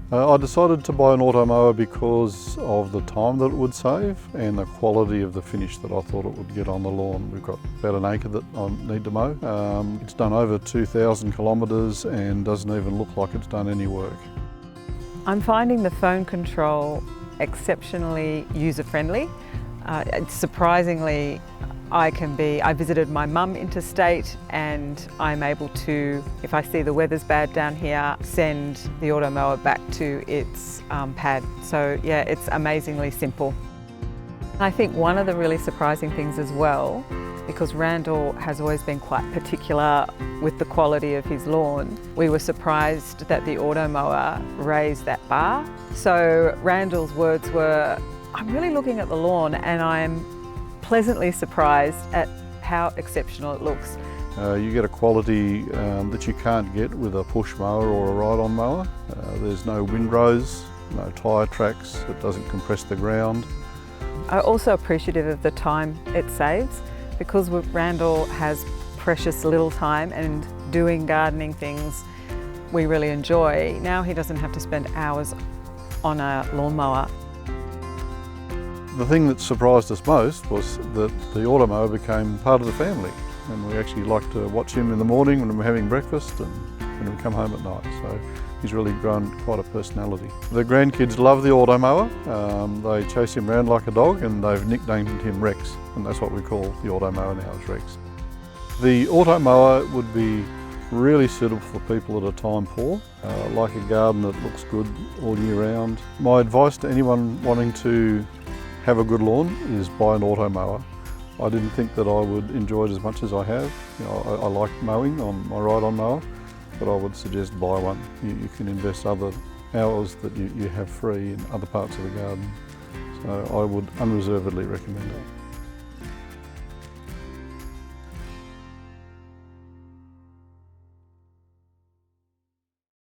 I decided to buy an Automower because of the time that it would save and the quality of the finish that I thought it would get on the lawn. We've got about an acre that I need to mow. It's done over 2,000 kilometres and doesn't even look like it's done any work. I'm finding the phone control exceptionally user-friendly. Surprisingly, I visited my mum interstate and I'm able to, if I see the weather's bad down here, send the Automower back to its pad. So yeah, it's amazingly simple. I think one of the really surprising things as well, because Randal has always been quite particular with the quality of his lawn, we were surprised that the Automower raised that bar. So Randal's words were, "I'm really looking at the lawn and I'm pleasantly surprised at how exceptional it looks." You get a quality that you can't get with a push mower or a ride-on mower. There's no windrows, no tyre tracks, it doesn't compress the ground. I'm also appreciative of the time it saves, because Randal has precious little time and doing gardening things we really enjoy. Now he doesn't have to spend hours on a lawnmower. The thing that surprised us most was that the Automower became part of the family, and we actually like to watch him in the morning when we're having breakfast and when we come home at night. So he's really grown quite a personality. The grandkids love the Automower. They chase him around like a dog and they've nicknamed him Rex, and that's what we call the Automower now, is Rex. The Automower would be really suitable for people that are time poor, like a garden that looks good all year round. My advice to anyone wanting to have a good lawn is buy an Automower. I didn't think that I would enjoy it as much as I have. You know, I like mowing on my ride-on mower, but I would suggest buy one. You can invest other hours that you have free in other parts of the garden. So I would unreservedly recommend it.